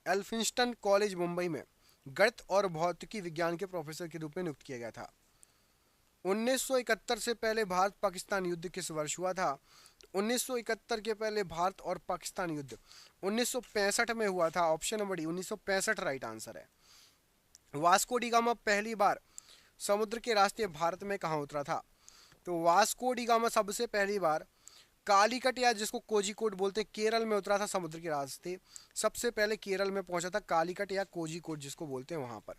Speaker 1: एल्फिंस्टन कॉलेज मुंबई में गणित और भौतिकी विज्ञान के प्रोफेसर के रूप में नियुक्त किया गया था। 1971 से पहले भारत पाकिस्तान युद्ध किस वर्ष हुआ था? 1971 के पहले भारत और पाकिस्तान युद्ध 1965 में हुआ था। Option number D 1965 right answer है। वास्को डी गामा पहली बार समुद्र के रास्ते भारत में कहाँ उतरा था? तो वास्को डी गामा सबसे पहली बार कालीकट या जिसको कोझिकोड बोलते हैं केरल में उतरा था समुद्र के रास्ते। सबसे पहले केरल में पहुंचा था कालीकट या कोझिकोड जिसको बोलते हैं वहां पर।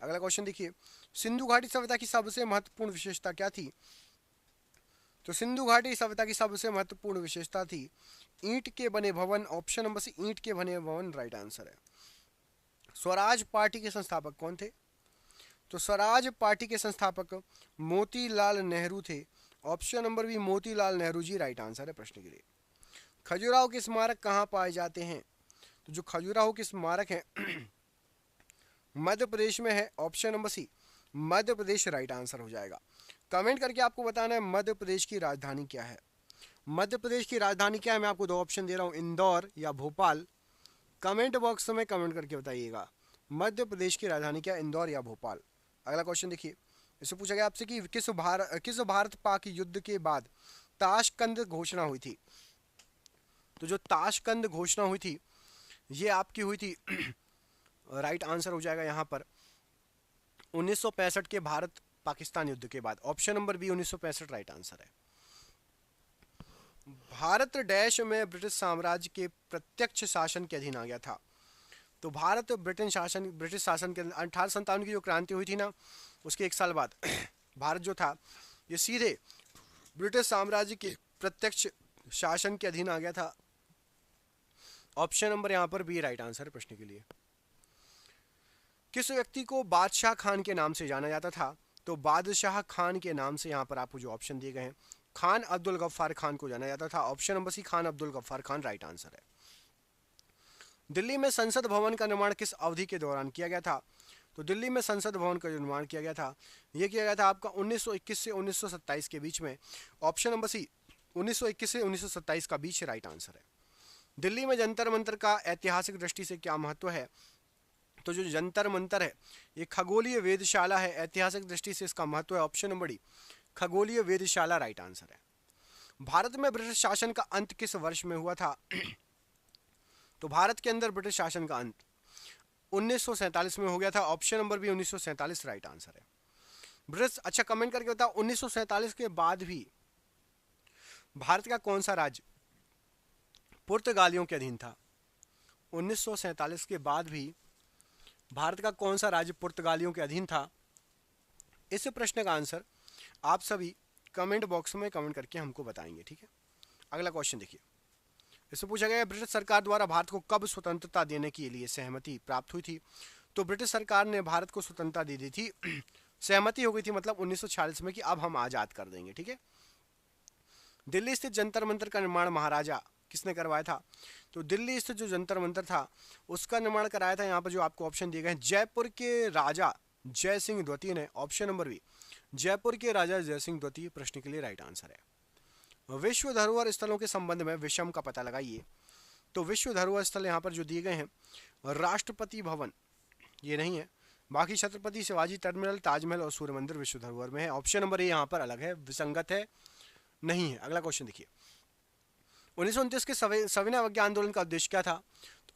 Speaker 1: अगला क्वेश्चन देखिए, सिंधु घाटी सभ्यता की सबसे महत्वपूर्ण विशेषता क्या थी? तो सिंधु घाटी सभ्यता की सबसे महत्वपूर्ण विशेषता थी ईंट के बने भवन। ऑप्शन नंबर सी ईंट के बने भवन राइट आंसर है। स्वराज पार्टी के संस्थापक कौन थे? तो स्वराज पार्टी के संस्थापक मोतीलाल नेहरू थे। Option number B Motilal Nehru ji right answer है प्रश्न के लिए। खजुराहो के स्मारक कहाँ पाए जाते हैं? तो जो खजुराहो के स्मारक है मध्य प्रदेश में है, ऑप्शन नंबर सी मध्य प्रदेश राइट आंसर हो जाएगा। कमेंट करके आपको बताना है मध्य प्रदेश की राजधानी क्या है। मध्य प्रदेश की राजधानी क्या है? मैं आपको दो ऑप्शन दे रहा हूँ, इंदौर या भोपाल। कमेंट बॉक्स में कमेंट करके बताइएगा मध्य प्रदेश की राजधानी क्या है, इंदौर या भोपाल। अगला क्वेश्चन देखिए, इससे पूछा गया आपसे कि किस भारत पाक युद्ध के बाद ताशकंद घोषणा हुई थी? तो जो ताशकंद घोषणा हुई थी ये आपकी हुई थी राइट आंसर हो जाएगा यहाँ पर 1965 के भारत पाकिस्तान युद्ध के बाद। Option number B 1965 right answer है। भारत डैश में ब्रिटिश साम्राज्य के प्रत्यक्ष शासन के अधीन आ गया था। तो भारत ब्रिटिश शासन के 1857 की जो क्रांति हुई थी ना, उसके एक साल बाद भारत जो था ये सीधे ब्रिटिश साम्राज्य के प्रत्यक्ष शासन के अधीन आ गया था। ऑप्शन नंबर यहाँ पर बी राइट आंसर है प्रश्न के लिए। किस व्यक्ति को बादशाह खान के नाम से जाना जाता था? तो बादशाह खान के नाम से यहाँ पर आपको जो ऑप्शन दिए गए हैं, खान अब्दुल गफ्फार खान को जाना जाता था। Option number C Khan Abdul Ghaffar Khan right answer है। दिल्ली में संसद भवन का निर्माण किस अवधि के दौरान किया गया था? तो दिल्ली में संसद भवन का निर्माण किया गया था, यह किया गया था आपका 1921 से 1927 के बीच में। ऑप्शन नंबर सी 1921 से 1927 का बीच राइट आंसर है। दिल्ली में जंतर मंतर का ऐतिहासिक दृष्टि से क्या महत्व है? तो जो जंतर मंतर है ये खगोलीय वेधशाला है, ऐतिहासिक दृष्टि से इसका महत्व है। ऑप्शन नंबर डी खगोलीय वेधशाला राइट आंसर है। भारत में ब्रिटिश शासन का अंत किस वर्ष में हुआ था? तो भारत के अंदर ब्रिटिश शासन का अंत 1947 में हो गया था। Option number B 1947 right answer है। ब्रिटिश, अच्छा कमेंट करके बताओ 1947 के बाद भी भारत का कौन सा राज्य पुर्तगालियों के अधीन था? 1947 के बाद भी भारत का कौन सा राज्य पुर्तगालियों के अधीन था? इस प्रश्न का आंसर आप सभी कमेंट बॉक्स में कमेंट करके हमको बताएंगे, ठीक है। अगला क्वेश्चन देखिए, इससे पूछा गया ब्रिटिश सरकार द्वारा भारत को कब स्वतंत्रता देने के लिए सहमति प्राप्त हुई थी? तो ब्रिटिश सरकार ने भारत को स्वतंत्रता दे दी थी सहमति हो गई थी मतलब 1946 में कि अब हम आज़ाद कर देंगे, ठीक है। दिल्ली स्थित जंतर मंतर का निर्माण महाराजा किसने करवाया था? तो दिल्ली स्थित जो जंतर मंतर था उसका निर्माण कराया था, यहाँ पर जो आपको ऑप्शन दिए गए हैं, जयपुर के राजा जय सिंह द्वितीय ने। ऑप्शन नंबर बी जयपुर के राजा जय सिंह द्वितीय प्रश्न के लिए राइट आंसर है। विश्व धरोहर स्थलों के संबंध में विषम का पता लगाइए। तो विश्व धरोहर स्थल यहाँ पर जो दिए गए हैं, राष्ट्रपति भवन ये नहीं है, बाकी छत्रपति शिवाजी टर्मिनल, ताजमहल और सूर्य मंदिर विश्व धरोहर में है। ऑप्शन नंबर ए यहाँ पर अलग है, विसंगत है, नहीं है। अगला क्वेश्चन देखिए, 1929 के सविनय अवज्ञा आंदोलन का उद्देश्य क्या था?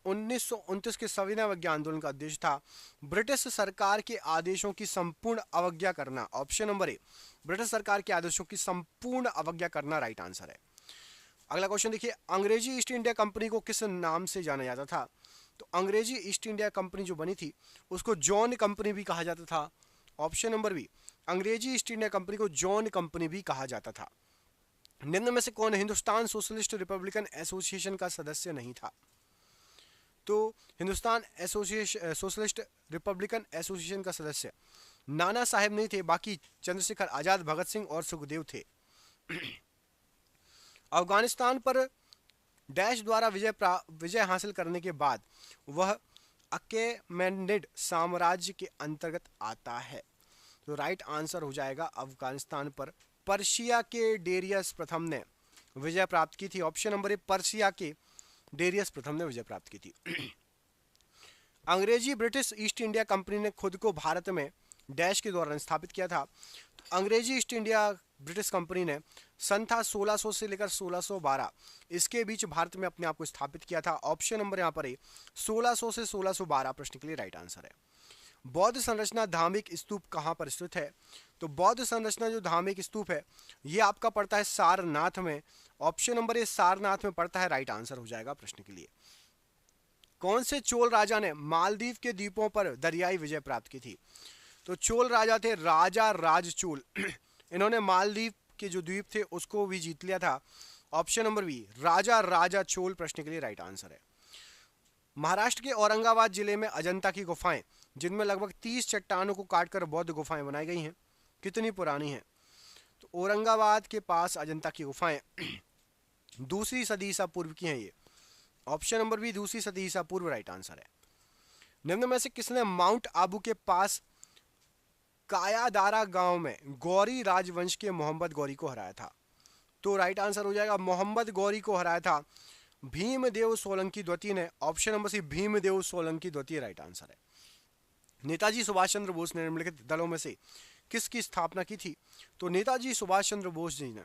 Speaker 1: 1929 के सविनय अवज्ञा आंदोलन का उद्देश्य था ब्रिटिश सरकार के आदेशों की संपूर्ण अवज्ञा करना। ऑप्शन नंबर ए ब्रिटिश सरकार के आदेशों की संपूर्ण अवज्ञा करना राइट आंसर है। अगला क्वेश्चन देखिए, अंग्रेजी ईस्ट इंडिया कंपनी को किस नाम से जाना जाता था? तो अंग्रेजी ईस्ट इंडिया कंपनी जो बनी थी उसको जॉन कंपनी भी कहा जाता था। ऑप्शन नंबर बी अंग्रेजी ईस्ट इंडिया कंपनी को जॉन कंपनी भी कहा जाता था। निम्न में से कौन हिंदुस्तान सोशलिस्ट रिपब्लिकन एसोसिएशन का सदस्य नहीं था? तो हिंदुस्तान सोशलिस्ट रिपब्लिकन एसोसिएशन का सदस्य नाना साहेब नहीं थे, बाकी चंद्रशेखर आजाद, भगत सिंह और सुखदेव थे। अफगानिस्तान पर डैश द्वारा विजय हासिल करने के बाद वह अकेमेनिड साम्राज्य के अंतर्गत आता है। तो राइट आंसर हो जाएगा अफगानिस्तान पर पर्शिया के डेरियस प्रथम ने विजय प्राप्त की थी। ऑप्शन नंबर ए पर्शिया के डेरियस प्रथम ने विजय प्राप्त की थी। अंग्रेजी ब्रिटिश ईस्ट इंडिया कंपनी ने खुद को भारत में डैश के दौरान स्थापित किया था। तो अंग्रेजी ईस्ट इंडिया ब्रिटिश कंपनी ने सन था 1600 से लेकर 1612 इसके बीच भारत में अपने आप को स्थापित किया था। ऑप्शन नंबर यहाँ पर 1600 से 1612 प्रश्न के लिए राइट आंसर है। बौद्ध संरचना धार्मिक स्तूप कहाँ पर स्थित है? तो बौद्ध संरचना जो धार्मिक स्तूप है ये आपका पड़ता है सारनाथ में। ऑप्शन नंबर ए सारनाथ में पड़ता है, राइट आंसर हो जाएगा प्रश्न के लिए। कौन से चोल राजा ने मालदीव के द्वीपों पर दरियाई विजय प्राप्त की थी? तो चोल राजा थे राजा राजचोल इन्होंने मालदीव के जो द्वीप थे उसको भी जीत लिया था। ऑप्शन नंबर बी राजा राजा चोल प्रश्न के लिए राइट आंसर है। महाराष्ट्र के औरंगाबाद जिले में अजंता की गुफाएं जिनमें लगभग 30 चट्टानों को काटकर बौद्ध गुफाएं बनाई गई हैं, कितनी पुरानी हैं? तो औरंगाबाद के पास अजंता की गुफाएं दूसरी सदी ईसा पूर्व की हैं ये। ऑप्शन नंबर बी दूसरी सदी ईसा पूर्व राइट आंसर है। निम्न में से किसने माउंट आबू के पास कायादारा गांव में गौरी राजवंश के मोहम्मद गौरी को हराया था? तो राइट आंसर हो जाएगा मोहम्मद गौरी को हराया था भीमदेव सोलंकी द्वितीय ने। Option number C Bhimdev Solanki द्वितीय राइट आंसर है। नेताजी सुभाष चंद्र बोस ने निम्नलिखित दलों में से किसकी स्थापना की थी? तो नेताजी सुभाष चंद्र बोस जी ने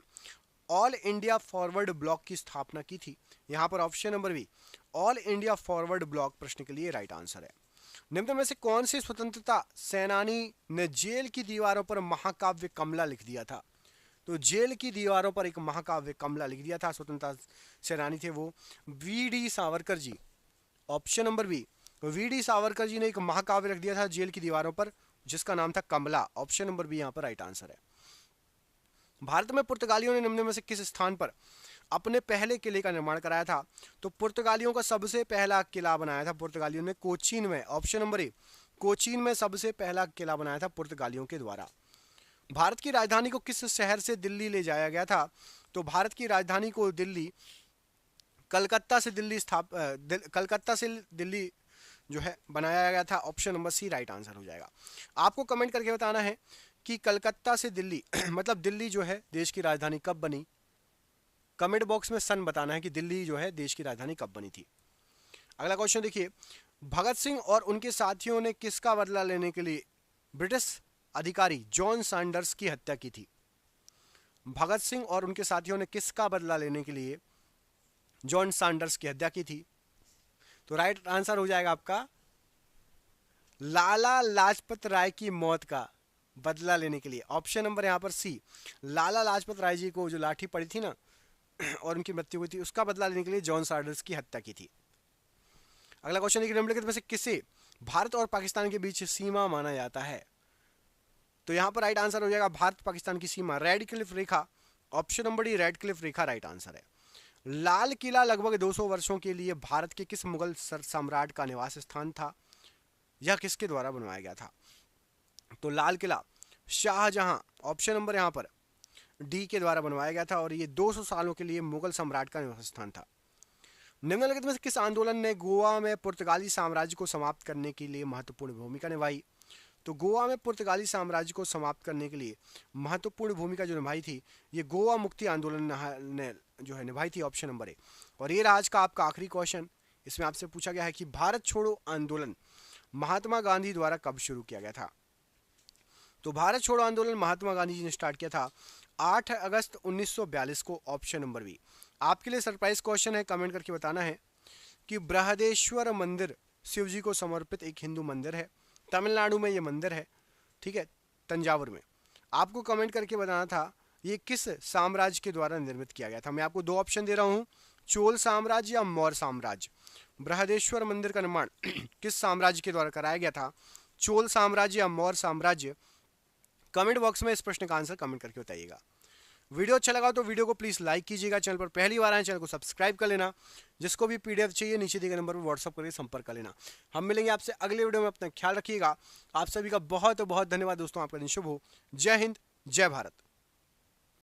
Speaker 1: ऑल इंडिया फॉरवर्ड ब्लॉक की स्थापना की थी। यहां पर option number be all India forward block प्रश्न के लिए राइट आंसर है। निम्न में से कौन से स्वतंत्रता सेनानी ने जेल की दीवारों पर महाकाव्य कमला लिख दिया था? तो जेल की दीवारों पर एक महाकाव्य कमला लिख दिया था, स्वतंत्रता सेनानी थे वो VD. Savarkar ji. Option number B VD. Savarkar ji ने एक महाकाव्य लिख दिया था जेल की दीवारों पर, जिसका नाम था कमला। ऑप्शन नंबर बी यहां पर राइट आंसर है। भारत में पुर्तगालियों ने निम्न में से किस स्थान पर अपने पहले किले का निर्माण कराया था? तो पुर्तगालियों का सबसे पहला किला बनाया था पुर्तगालियों ने कोचीन में। ऑप्शन नंबर ए कोचीन में सबसे पहला किला बनाया था पुर्तगालियों के द्वारा। भारत की राजधानी को किस शहर से दिल्ली ले जाया गया था? तो भारत की राजधानी को दिल्ली कलकत्ता से दिल्ली जो है बनाया गया था। Option number C right answer हो जाएगा। आपको कमेंट करके बताना है कि कलकत्ता से दिल्ली मतलब दिल्ली जो है देश की राजधानी कब बनी। कमेंट बॉक्स में सन बताना है कि दिल्ली जो है देश की राजधानी कब बनी थी। अगला क्वेश्चन देखिए, भगत सिंह और उनके साथियों ने किसका बदला लेने के लिए ब्रिटिश अधिकारी जॉन सैंडर्स की हत्या की थी? भगत सिंह और उनके साथियों ने किसका बदला लेने के लिए जॉन सैंडर्स की हत्या की थी? तो राइट आंसर हो जाएगा आपका लाला लाजपत राय की मौत का बदला लेने के लिए। ऑप्शन नंबर यहां पर सी लाला लाजपत राय जी को जो लाठी पड़ी थी ना और उनकी मृत्यु हुई थी, उसका बदला लेने के लिए जॉन सैंडर्स की हत्या की थी। अगला क्वेश्चन देखिए, निम्नलिखित में से किसे भारत और पाकिस्तान के बीच सीमा माना जाता है? तो यहां पर राइट आंसर हो जाएगा भारत पाकिस्तान की सीमा रेड क्लिफ रेखा। Option number D Radcliffe रेखा राइट आंसर है। लाल किला लगभग 200 वर्षों के लिए भारत के किस मुगल सम्राट का निवास स्थान था? यह किसके द्वारा बनवाया गया था? तो लाल किला शाहजहां ऑप्शन नंबर यहां पर डी के द्वारा बनवाया गया था और ये 200 सालों के लिए मुगल सम्राट का निवास स्थान था। निम्नलिखित में से किस आंदोलन ने गोवा में पुर्तगाली साम्राज्य को समाप्त करने के लिए महत्वपूर्ण भूमिका निभाई? तो गोवा में पुर्तगाली साम्राज्य को समाप्त करने के लिए महत्वपूर्ण भूमिका जो निभाई थी ये गोवा मुक्ति आंदोलन ने जो है निभाई थी। ऑप्शन नंबर ए। और ये आज का आपका आखिरी क्वेश्चन, इसमें आपसे पूछा गया है कि भारत छोड़ो आंदोलन महात्मा गांधी द्वारा कब शुरू किया गया था? तो भारत छोड़ो आंदोलन महात्मा गांधी जी ने स्टार्ट किया था 8 अगस्त 1942 को। Option number B. आपके लिए सरप्राइज क्वेश्चन है, कमेंट करके बताना है कि बृहदेश्वर मंदिर शिव जी को समर्पित एक हिंदू मंदिर है, तमिलनाडु में ये मंदिर है, ठीक है, तंजावुर में। आपको कमेंट करके बताना था ये किस साम्राज्य के द्वारा निर्मित किया गया था। मैं आपको दो ऑप्शन दे रहा हूँ, चोल साम्राज्य या मौर्य साम्राज्य। बृहदेश्वर मंदिर का निर्माण किस साम्राज्य के द्वारा कराया गया था, चोल साम्राज्य या मौर्य साम्राज्य? कमेंट बॉक्स में इस प्रश्न का आंसर कमेंट करके बताइएगा। वीडियो अच्छा लगा तो वीडियो को प्लीज़ लाइक कीजिएगा, चैनल पर पहली बार आए चैनल को सब्सक्राइब कर लेना। जिसको भी पीडीएफ चाहिए नीचे दिए गए नंबर पर व्हाट्सअप करके संपर्क कर लेना। हम मिलेंगे आपसे अगले वीडियो में, अपना ख्याल रखिएगा। आप सभी का बहुत बहुत धन्यवाद दोस्तों, आपका दिन शुभ हो। जय हिंद, जय भारत।